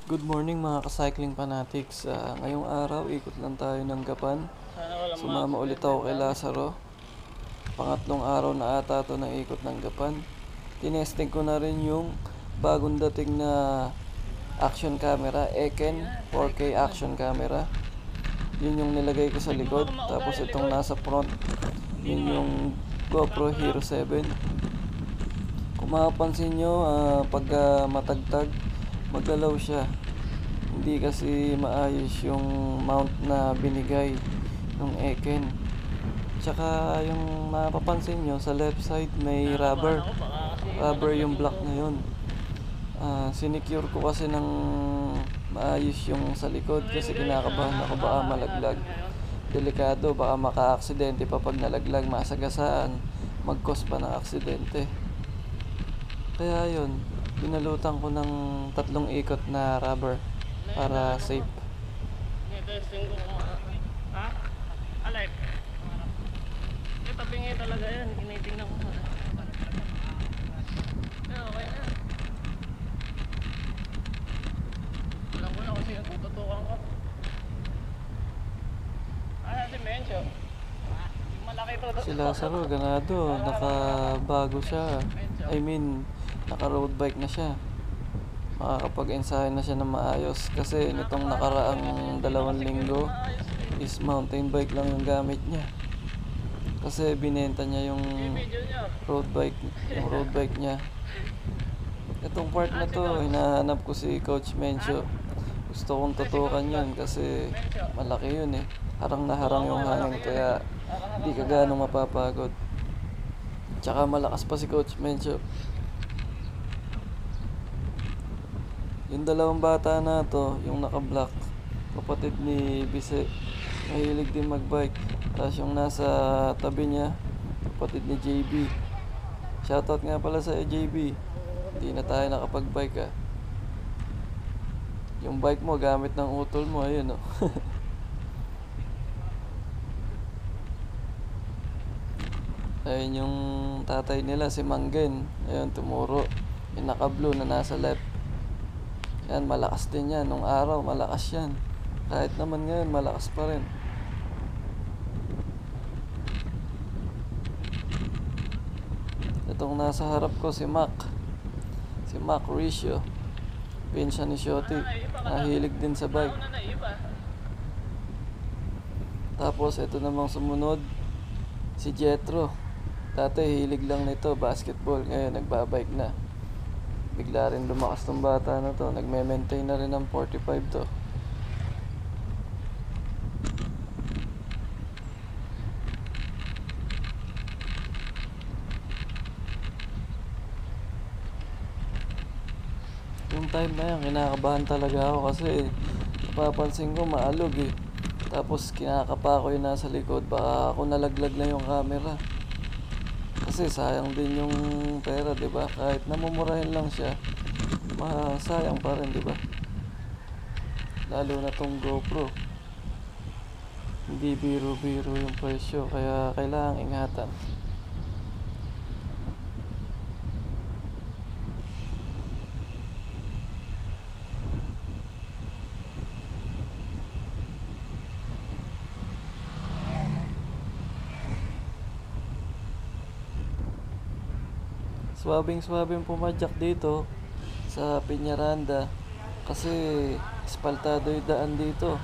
Good morning mga ka-cycling fanatics. Ngayong araw, ikot lang tayo ng Gapan. Sumama ulit ako kay Lazaro. Pangatlong araw na ata ito na ikot ng Gapan. Tinesting ko na rin yung bagong dating na action camera, Eken 4K action camera. Yun yung nilagay ko sa likod. Tapos itong nasa front, yun yung GoPro Hero 7. Kung mapapansin nyo, pagka matagtag, magalaw siya. Hindi kasi maayos yung mount na binigay ng Eken. Tsaka yung mapapansin nyo, sa left side may rubber yung block na yun. Sinecure ko kasi ng maayos yung sa likod kasi kinakabahan ako baka malaglag. Delikado, baka maka-aksidente pa pag nalaglag, masagasaan, mag-cause pa ng aksidente. Kaya yun, binalutan ko ng 3 ikot na rubber para safe. Ha? Alay. Ito bingi talaga yan. Tinitingnan ko. Okay na. Alam ko na kung sino tututukan ko. Si Mencho. Yung malaki to. Si Lazaro, ganado, nakabago siya. I mean, naka-road bike na siya. Makakapag-ensayo na siya ng maayos kasi nitong nakaraang 2 linggo is mountain bike lang yung gamit niya. Kasi binenta niya yung road bike niya. Itong part na to, hinahanap ko si Coach Mencho. Gusto kong tutukan yun kasi malaki yun eh. Harang na harang yung hangin kaya di ka ganong mapapagod. Tsaka malakas pa si Coach Mencho. Yung 2 bata na to, yung naka-black, kapatid ni Bise, mahilig din mag-bike. Tapos yung nasa tabi niya, kapatid ni JB. Shoutout nga pala sa JB. Hindi na tayo nakapag-bike Yung bike mo, gamit ng utol mo, ayun oh. Ayun yung tatay nila, si Manggen. Ayun, tumuro. Yung naka-blue na nasa left. Yan, malakas din yan. Nung araw, malakas yan. Kahit naman ngayon, malakas pa rin. Itong nasa harap ko, si Mac. Si Mac Ricio. Pinsya ni Shoti. Nahilig din sa bike. Tapos, ito namang sumunod, si Jetro. Dati, hilig lang nito, basketball. Ngayon, nagbabike na. Bigla rin lumakas tong bata na to. Nagme-maintain na rin ng 45 to. Yung time na yan, kinakabahan talaga ako kasi napapansin ko maalog eh. Tapos kinakapa ko yung nasa likod. Baka ako nalaglag na yung camera. Kasi sayang din yung pera, 'di ba? Kahit namumurahin lang siya, sayang pa rin, 'di ba? Lalo na tong GoPro. Hindi biro-biro yung presyo, kaya kailangang ingatan. Swabing pumadyak dito sa Peñaranda kasi espaltado yung daan dito.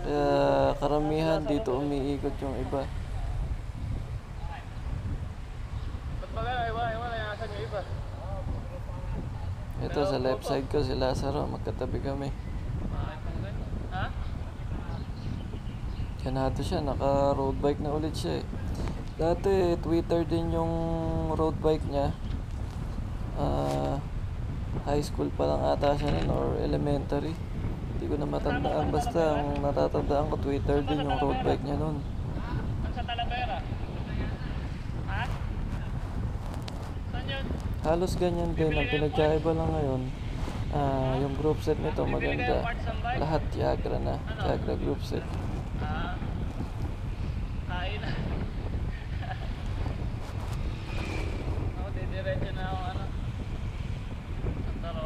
Kaya karamihan dito umiikot yung iba. Ba't ba gano'n? Iwala yung asan yung iba. Ito sa left side ko si Lazaro, magkatabi kami. Ha? Ganado siya, naka road bike na ulit siya eh. Dati Twitter din yung road bike niya. High school pa lang ata siya nun or elementary. Hindi ko na matandaan, basta ang natatandaan ko Twitter din yung road bike niya nun. Sa Talavera? Ha? Saan yun? Halos ganyan din, ang pinagkaiba lang ngayon, yung group set nito maganda. Lahat Tiagra na, Tiagra group set. Kain na. Ako, didiretso na ako ano. Santa Rosa.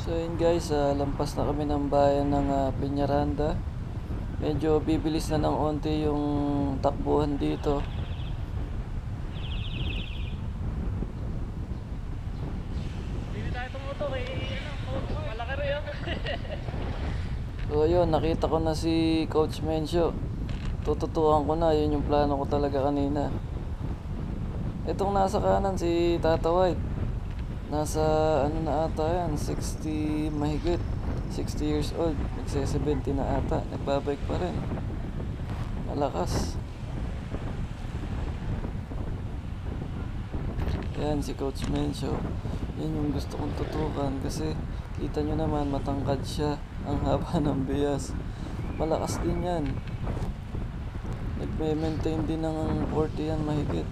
So yun guys, lampas na kami ng bayan ng Peñaranda. Medyo bibilis na ng onti yung takbuhan dito. Hindi tayo tumutok eh. Malaki rin yun. So yun, nakita ko na si Coach Mencio. Tututukan ko na, yun yung plano ko talaga kanina. Itong nasa kanan si Tata White. Nasa ano na ata yan, 60 mahigit. 60 years old, nagse-70 na ata. Nagbabike pa rin. Malakas. Yan si Coach Mencio. Yan yung gusto kong tutukan kasi kita nyo naman matangkad siya. Ang haba ng bias. Malakas din yan. Nagme-maintain din ng 40 yan mahigit.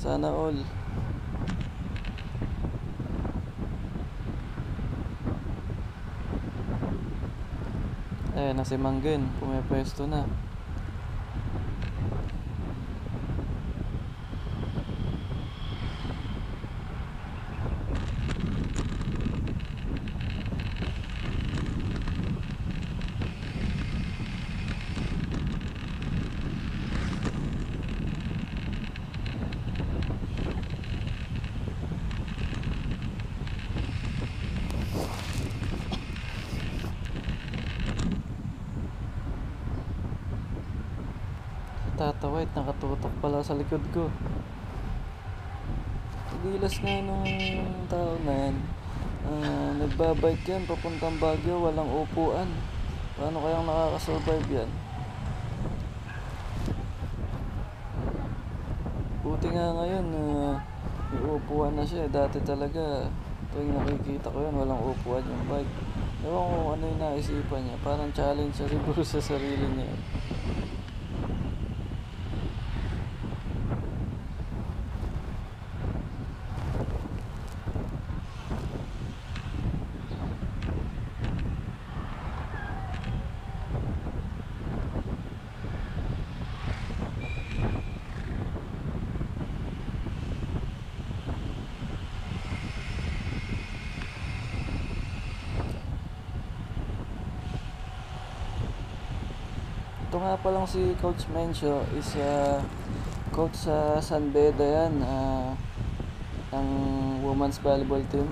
Sana all. Na si Manggen, pumepwesto na. Tata White, nakatutok pala sa likod ko. Gilas nga nung tao na yan. Nagbabike yan, papuntang Baguio, walang upuan. Paano kayang nakakasurvive yan? Buti nga ngayon, may upuan na siya. Dati talaga, tuwing nakikita ko yan, walang upuan yung bike. Ewan ko ano yung naisipan niya. Parang challenge siya siguro sa sarili niya. Ito nga palang si Coach Mencio is coach sa San Beda yan, ng women's volleyball team.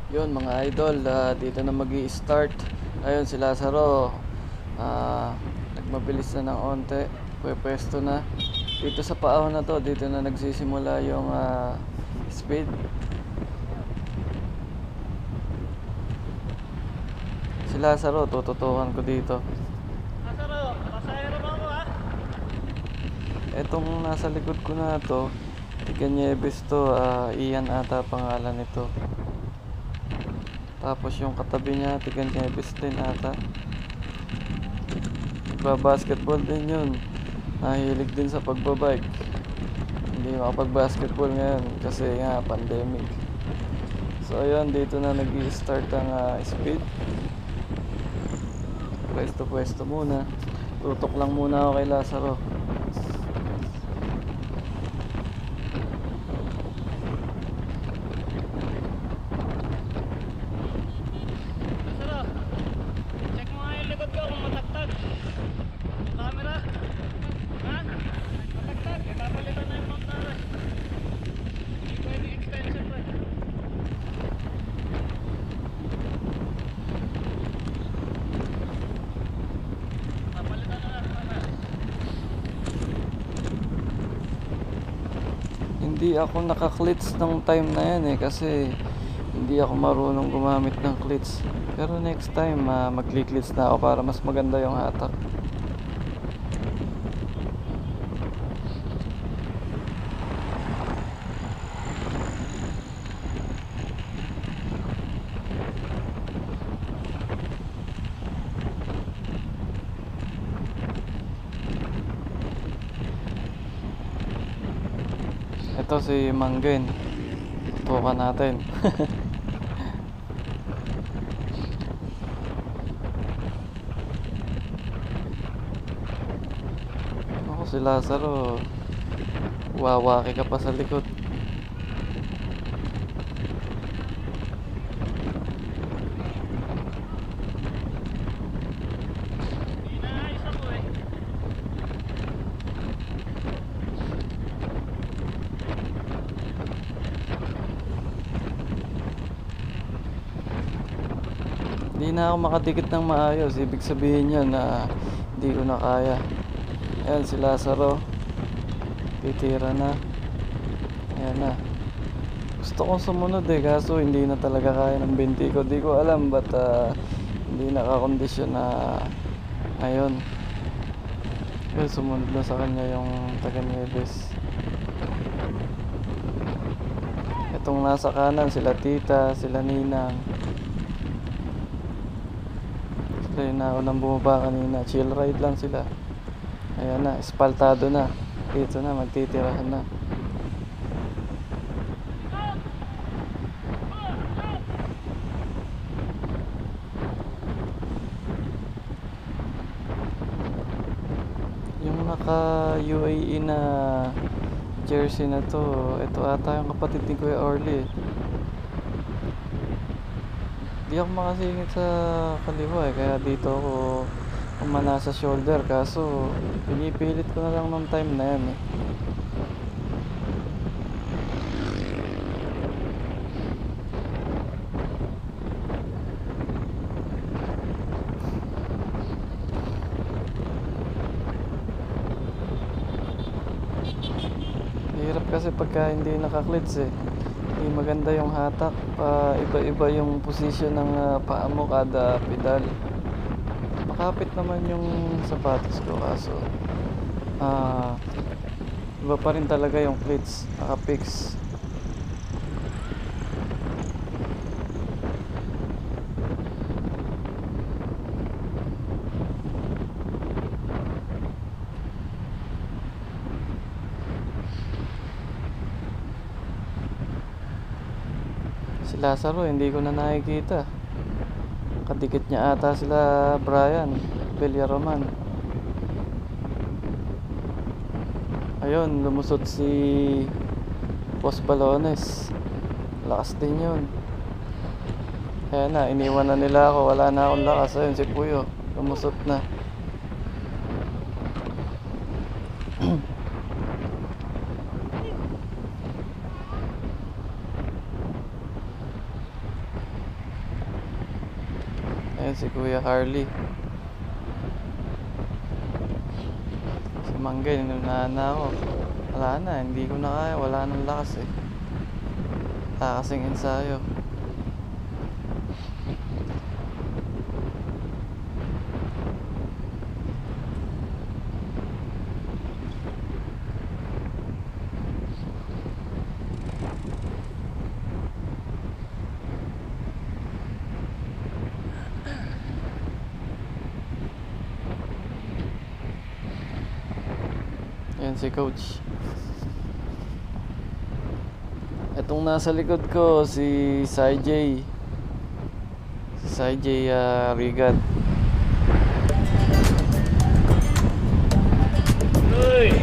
Yun mga idol, dito na magi-start. Ayun si Lazaro, nagmabilis na ng onte, pwesto na. Dito sa paahon na to, dito na nagsisimula yung speed. Si Lazaro, tututukan ko dito. Lazaro, pasahero mo ako ha? Etong nasa likod ko na to, Tiganieves to, Ian ata pangalan nito. Tapos yung katabi niya, Tiganieves din ata. Nagba-basketball din yun. Nahilig din sa pagbabike. Hindi makapag-basketball ngayon kasi nga pandemic. So ayun, dito na nag-i-start ang speed. Pwesto-pwesto muna. Tutok lang muna ako kay Lazaro. Lazaro, check mo nga yung likod ko kung matagtag. Yung camera. Ha? Matagtag. Papalitan na yung montara. Hindi pwedeng extension pa. Papalitan na lang. Hindi ako naka-clits ng time na yan kasi hindi ako marunong gumamit ng clits. Pero next time magli-clits na ako para mas maganda yung hatak. Ito si Manggen. Tutukan natin. Ako si Lazaro. Wawaki ka pa sa likod. Inaayos ako eh. Hindi na ako makadikit ng maayos. Ibig sabihin yun na hindi ko na kaya. Ayan si Lazaro. Titira na. Ayan na. Gusto kong sumunod kaso hindi na talaga kaya ng binti ko. Di ko alam ba't hindi nakakondisyon na ngayon. Kaya sumunod na sa kanya yung taga Nieves. Itong nasa kanan sila tita, sila ninang. Sila yung naunang bumaba kanina. Chill ride lang sila. Ayan na, espaltado na. Dito na, magtitirahan na. Yung naka UAE na jersey na to, ito ata yung kapatid ni Kuya Orly. Di ako makasingit sa kaliwa kaya dito ako umana sa shoulder kaso pinipilit ko na lang nung time na yan Hirap kasi pagka hindi nakaklits hindi maganda yung hatak. Iba-iba yung position ng paa mo kada pedal. Makapit naman yung sapatos ko kaso iba pa rin talaga yung cleats nakapix. Si Lazaro hindi ko na nakikita. Kadikit niya ata sila Brian Villaroman. Ayun, lumusot si Boss Balones. Lakas din yun. Ayan na, iniwan na nila ako. Wala na akong lakas. Ayun si Puyo, lumusot na. Ayan si Kuya Harley. Si Manggay, inunahan na ako. Wala na, hindi ko na kaya. Wala nang lakas kasing ensayo. si coach. Itong nasa likod ko si Saijay. Si Saijay Rigat. Uy!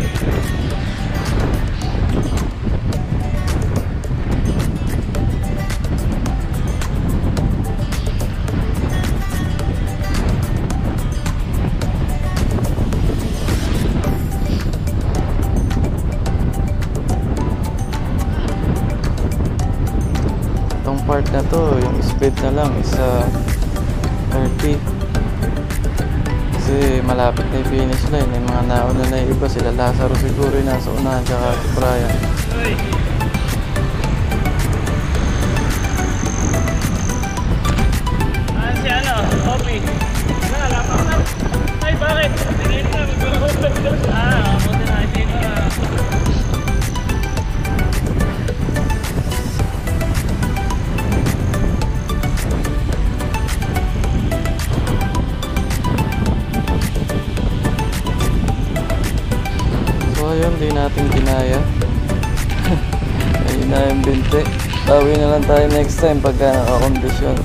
Itong part na to, yung speed na lang is 30. Kasi malapit na yung finish line. Yung mga nauna na yung iba, sila Lazaro siguro yung nasa unahan, tsaka si Brian. Uy! Si ano? Opi. Lapak na. Ay, bakit? Tingin na. Magkakausap ka. Buti na. Tingin na. So ayun, di natin kinaya. Ayun na yung binte. Bawi na lang tayo next time pagka nakakondisyon.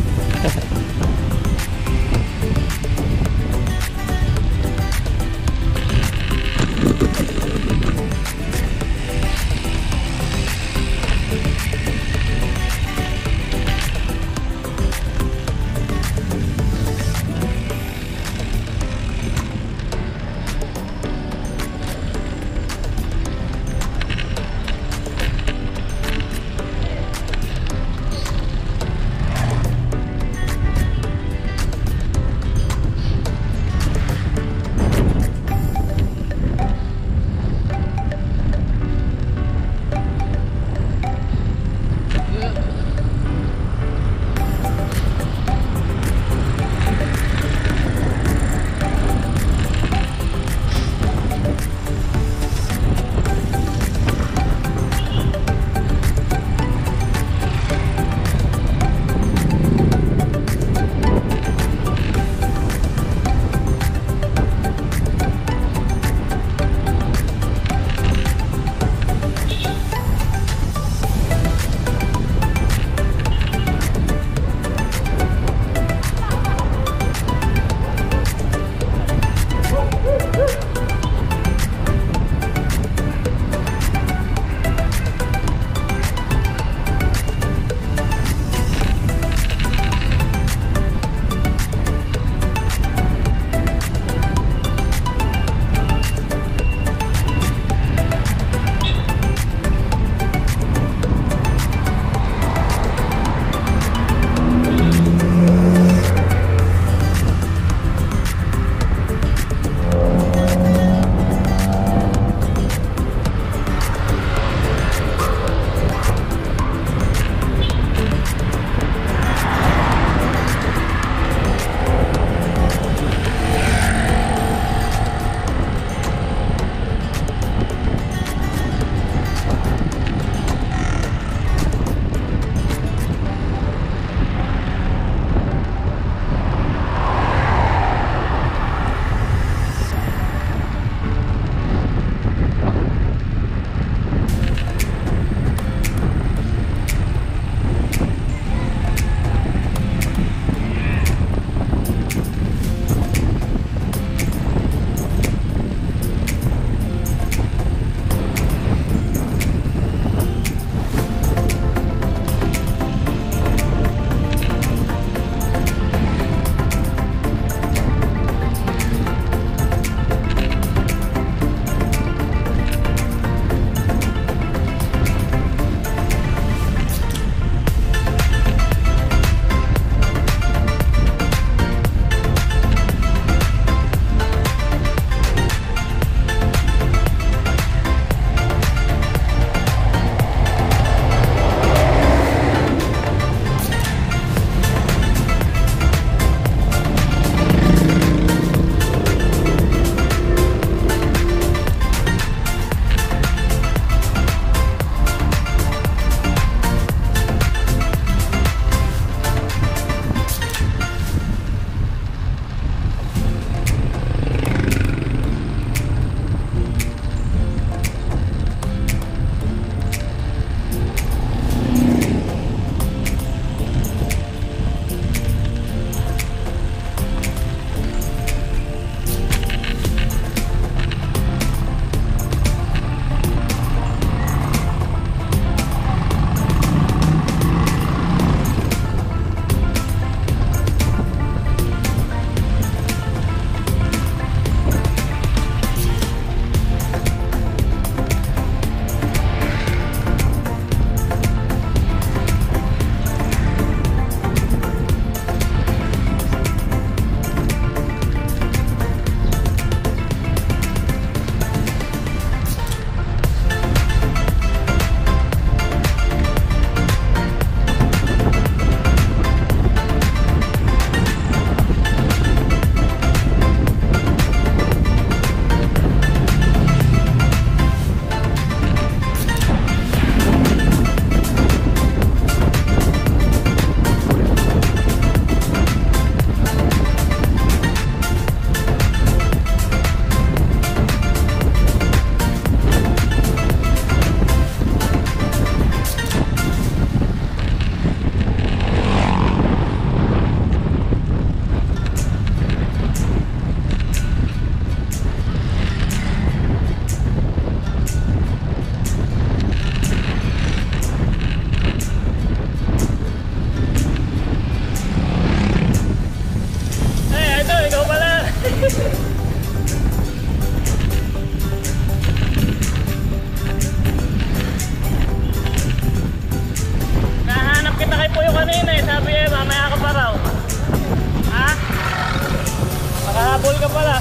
ka pala.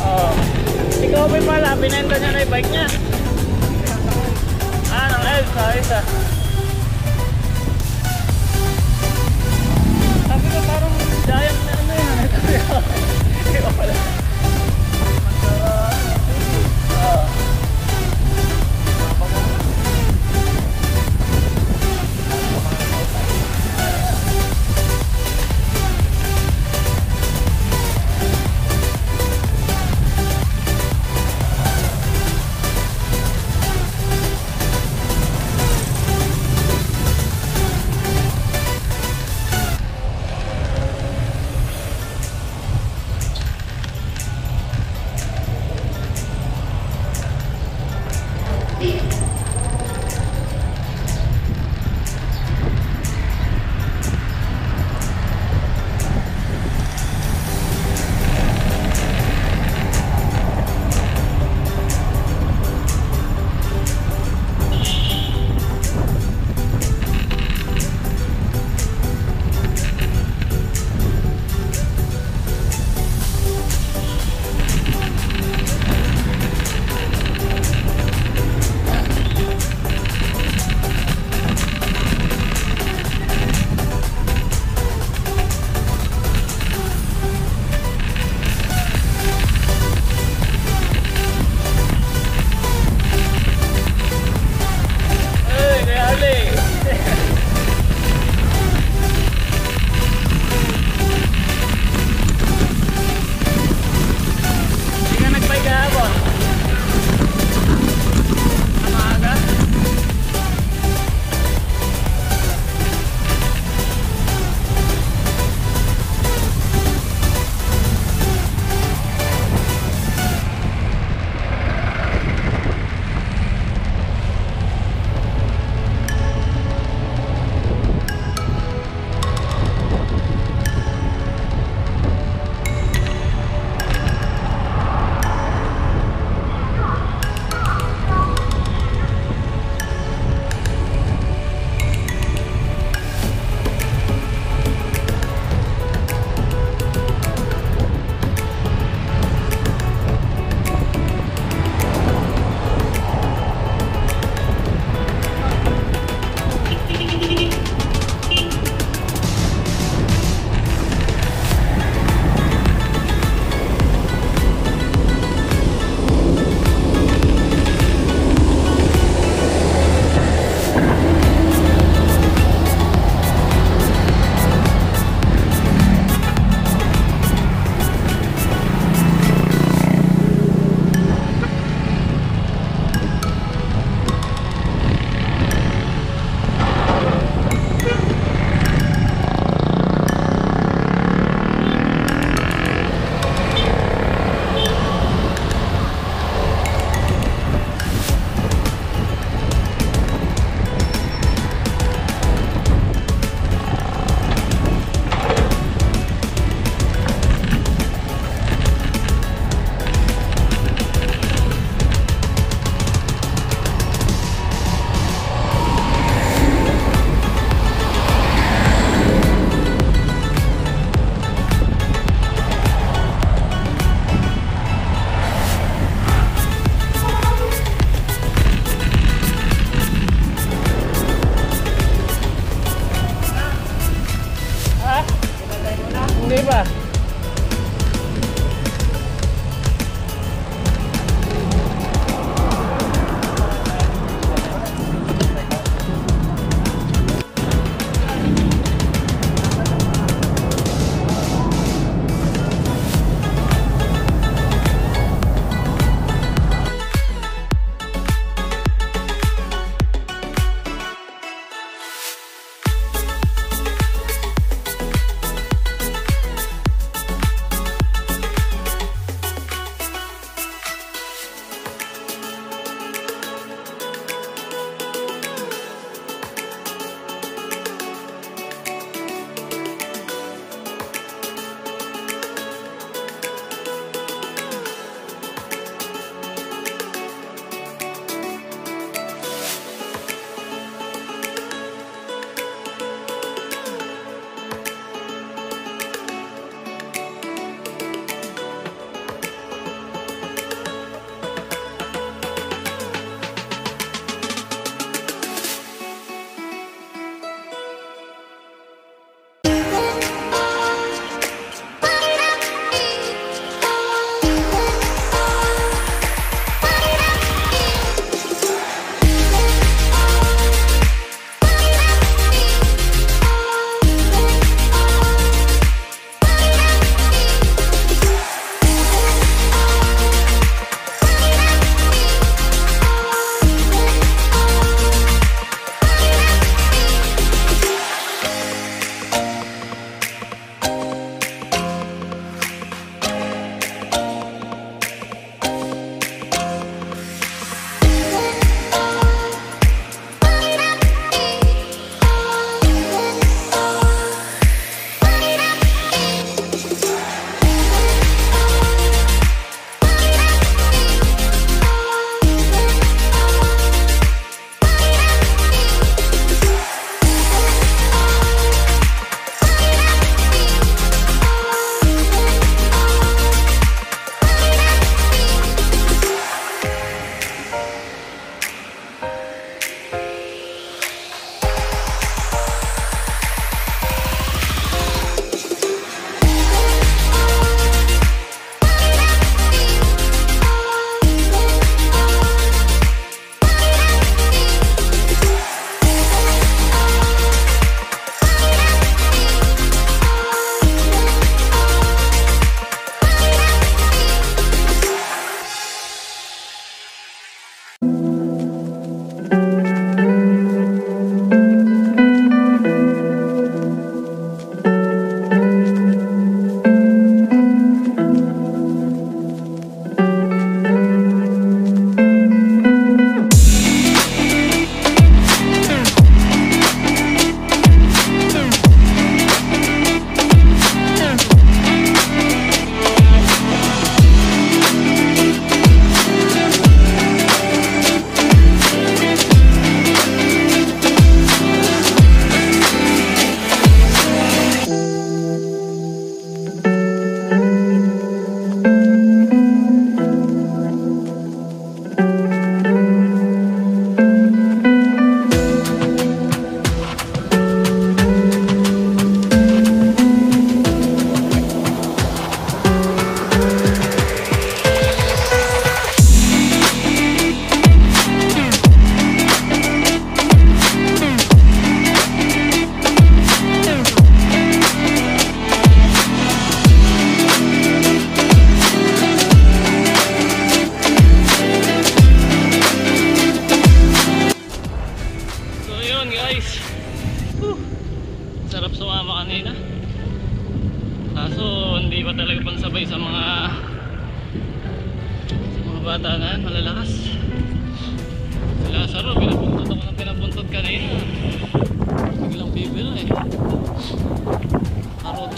Oo. Si Kobe pala, binenta niya na yung bike niya. Ah, ng Elf, ayos ah. Sabi ko parang giant na ano yan. Hindi ko pala. Oo.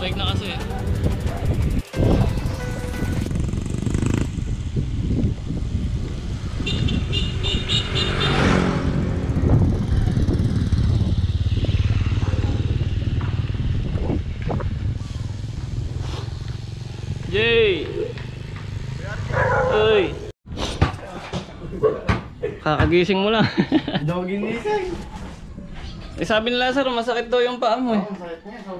bike na kasi. Yay! Uy! Kakagising mo lang. Hindi ako ginising. Eh sabi nila sir, masakit daw yung paa mo eh.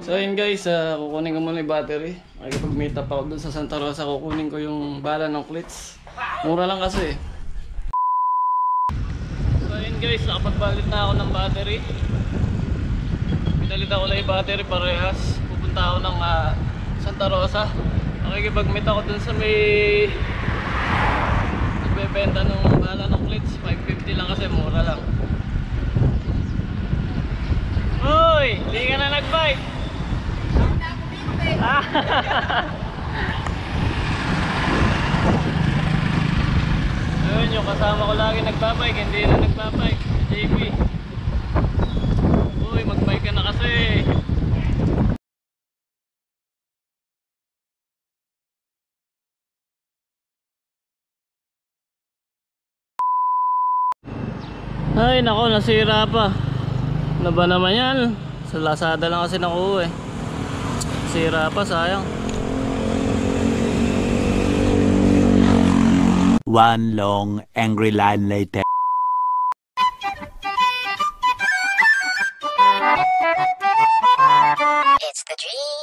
So yun guys, kukunin ko muna yung battery. Makikipag-meet up ako dun sa Santa Rosa, kukunin ko yung bala ng clits. Mura lang kasi. So yun guys, nakapagbalit na ako ng battery. Pinalit ako lang yung battery parehas. Pupunta ako ng Santa Rosa. Makikipag-meet ako dun sa may nagbebenta ng bala ng clits. 550 lang kasi, mura lang. Uy! Di ka na nag-bike! Ayun, yung kasama ko lagi nagbabike, hindi na nagbabike. JP. Uy, mag-bike ka na kasi. Ay, nako, nasira pa. Ano ba naman yan? Sa Lazada lang kasi nakuha eh. Sira pa, sayang. One long angry line later. It's the dream.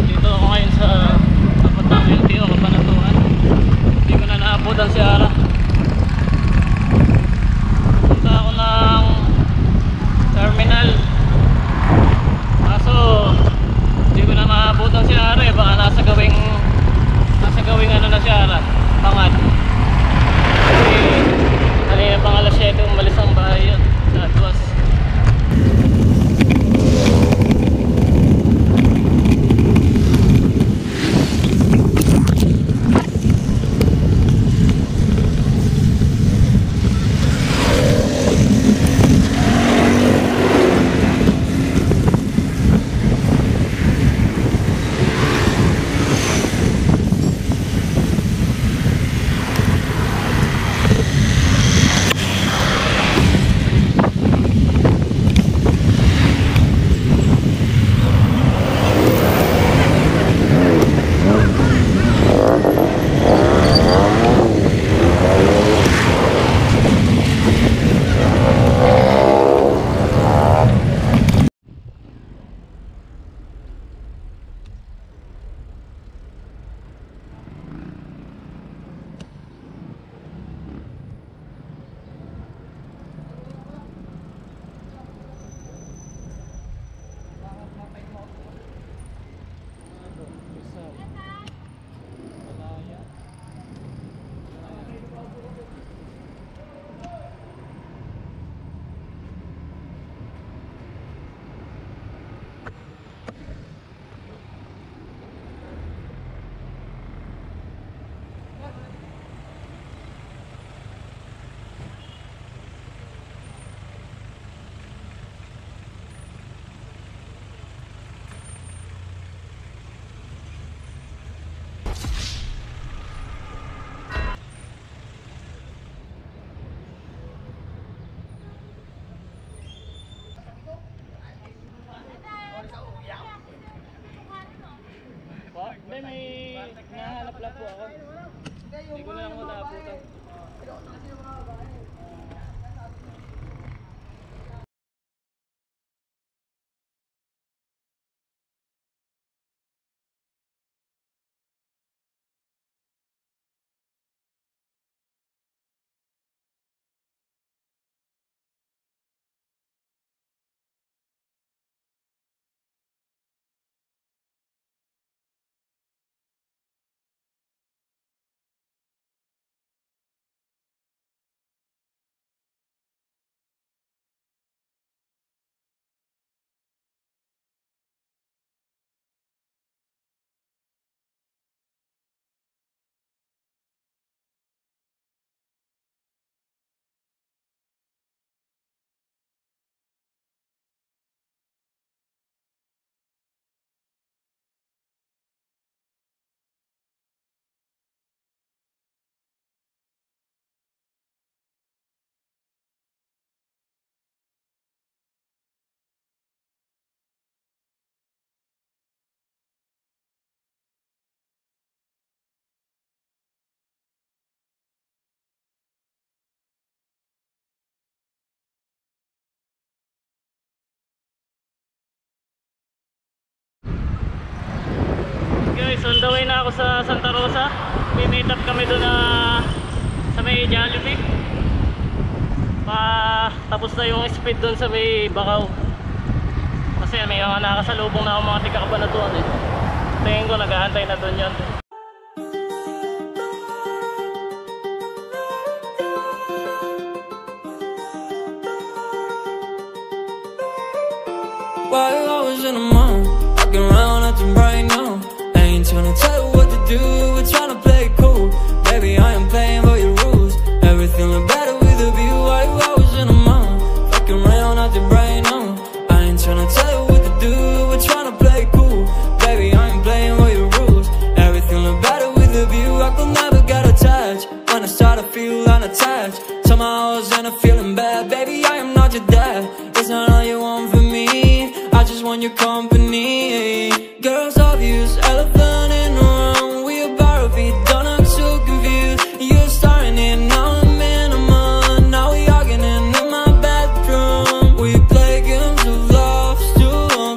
Dito ako ngayon sa tapat ng LTO Kabanatuan. Hindi ko na naabutan si Ara. Punta ako ng terminal. Kaso hindi ko na maabutan si Ara eh. Baka nasa gawing ano na si Ara, Pangad. Kasi kanina pang alas 7 umalis ang bahay yun sa Atwas. Hindi, may nahanap lang po ako. Hindi ko na lang muna abutan. On the way na ako sa Santa Rosa. May meet up kami doon sa may Jollibee. Tapos na yung speed doon sa may Bakaw. Kasi may mga nakasalubong na ako mga tigakabanatuan eh. Tingin ko naghahantay na doon yun. While I was in the mall, walking around acting right now. I ain't tryna tell you what to do, we're tryna play it cool. Baby, I am playing by your rules. Everything look better with a view. While I was in the mall, walking around acting right now. I ain't tryna tell you what to do, we're tryna play it cool. Baby, I ain't playing by your rules. Everything look better with a view. I could never get attached. When I start to feel unattached, somehow I was in a feeling bad. Baby, I am not your dad. It's not all you want from me. I just want your company. Girls obvious, elephant in the room. We about to be done, I'm so confused. You're starting it, now I'm in a month. Now we arguing in my bedroom. We play games of love to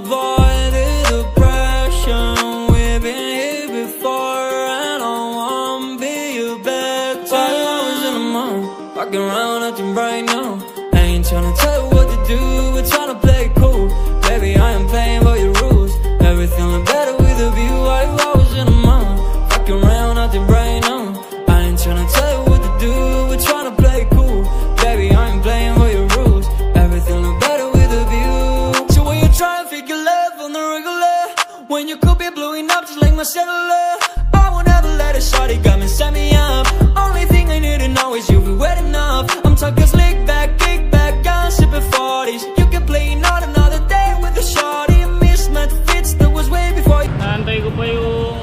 avoid the depression. We've been here before and I wanna be your bed. While I was in the mall, walking around acting right now. I ain't tryna tell you what to do, we're tryna play it cool. Baby, I am playing by your rules. Everything look better with a view. I was in the mall, walking around acting right now. I ain't tryna tell you what to do, we're tryna play it cool. Baby, I am playing by your rules. Everything look better with a view. So when you try and figure love on the regular, when you could be blowing up just like my cellular, I won't ever let a shorty come and set me up. Only thing I need to know is you be wet enough. I'm talking slick back, kick back, I'm sipping 40s. You can play not another day with a shorty. Mismatch fits that was way before you. Naantay ko pa yung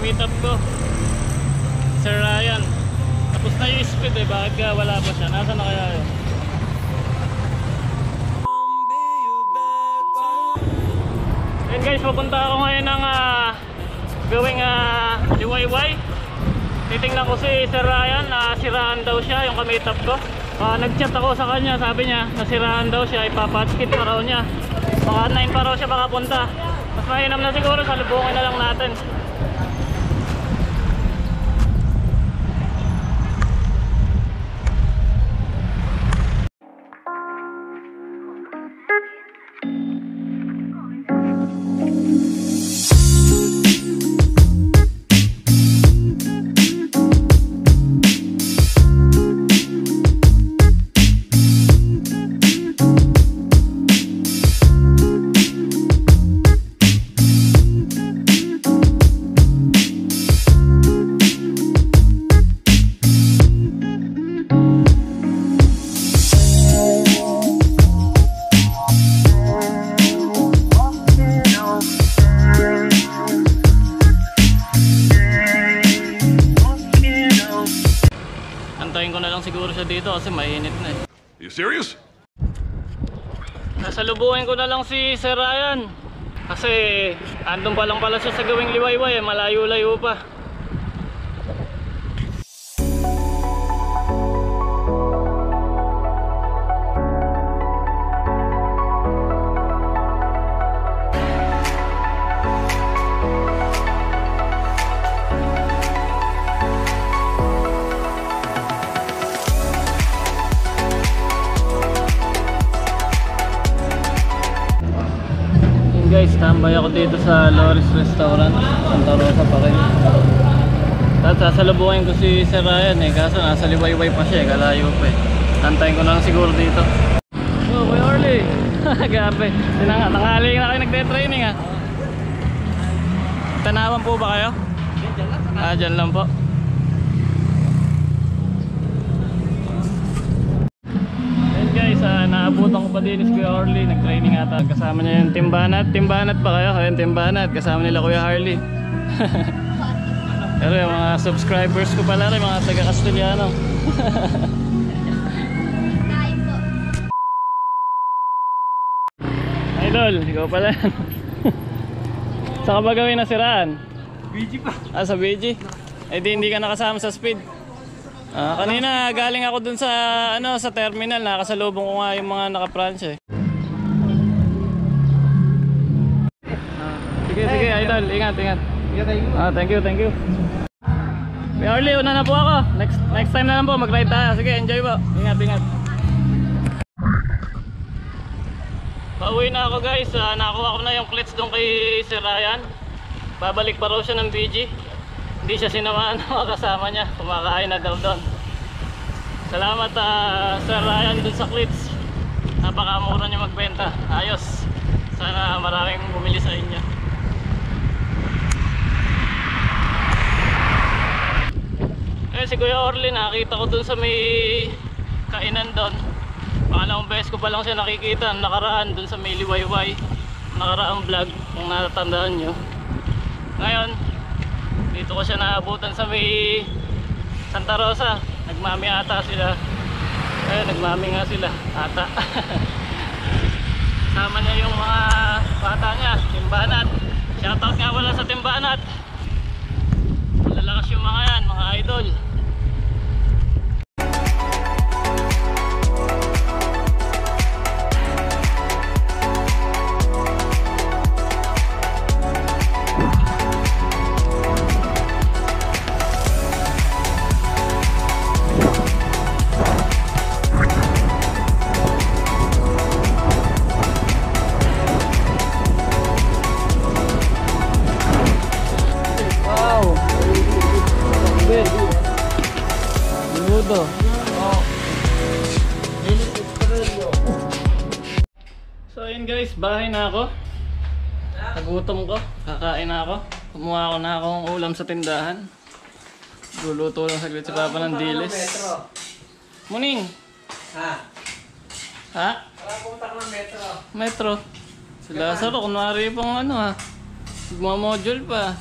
meet up ko, Sir Ryan. Tapos na yung speed eh, bakit ka wala pa siya? Nasaan na kaya yun? Ayun guys, papunta ako ngayon ng gawing liwayway. Titingnan ko si Sir Ryan, nasiraan daw siya yung ka-meet up ko. Nag-chat ako sa kanya, sabi niya nasiraan daw siya, ipapatskit pa raw niya. Baka 9 pa raw siya makapunta. Mas mainam na siguro, salubungin na lang natin. Antayin ko na lang siguro siya dito kasi mainit na eh. You serious? Nasalubungin ko na lang si Sir Ryan. Kasi andun pa lang pala siya sa gawing liwayway eh, malayo-layo pa. Guys, tambay ako dito sa Loris Restaurant, Santa Rosa pa rin. At sasalubungin ko si Sir Ryan eh, kaso nasa liwayway pa siya eh, kalayo pa eh. Antayin ko na lang siguro dito. Oh, Kuya Orly! Gabi, tanghali na kayo nagte-training ah. Tanawan po ba kayo? Dyan lang po. Guys, naabutan ko pa din si Kuya Orly, nag-training ata. Kasama niya yung Timbanat pa kayo, yung Timbanat, kasama nila Kuya Harley. Pero yung mga subscribers ko pala rin, mga taga-Castellano. Idol, ikaw pala yan. Saan ka ba gawin nasiraan? BG pa. Sa BG? Eh di hindi ka nakasama sa speed. Kanina galing ako dun sa sa terminal, nakasalubong ko nga yung mga naka-France eh. Sige idol, ingat. Thank you, thank you. Kuya Orly, una na po ako. Next time na lang po, mag-ride tayo. Sige, enjoy po. Ingat, ingat. Pauwi na ako guys. Nakuha ko na yung clits doon kay Sir Ryan. Babalik pa raw siya ng BG. Hindi siya sinamaan ng mga kasama niya. Kumakain na daw doon. Salamat Sir Ryan doon sa clits. Napakamura niya magbenta. Ayos. Sana maraming bumili sa inyo. Si Kuya Orly, nakita ko dun sa may kainan doon. Pangalawang beses ko pa lang siya nakikita nakaraan dun sa may liwayway, nakaraang vlog kung natatandaan nyo. Ngayon dito ko siya naabutan sa may Santa Rosa. Nagmami ata sila. Ayun, nagmami nga sila ata. Sama niya yung mga bata niya, Timbanat. Shoutout nga wala sa Timbanat. Malalakas yung mga yan, mga idol. So ayun guys, bahay na ako. Nagutom ko, kakain na ako. Kumuha ko na akong ulam sa tindahan. Luluto lang saglit si Papa ng dilis. Muning! Ha? Ha? Wala pumunta ng metro. Metro? Si Lazaro, kunwari pang ano ha. Magmamodule pa.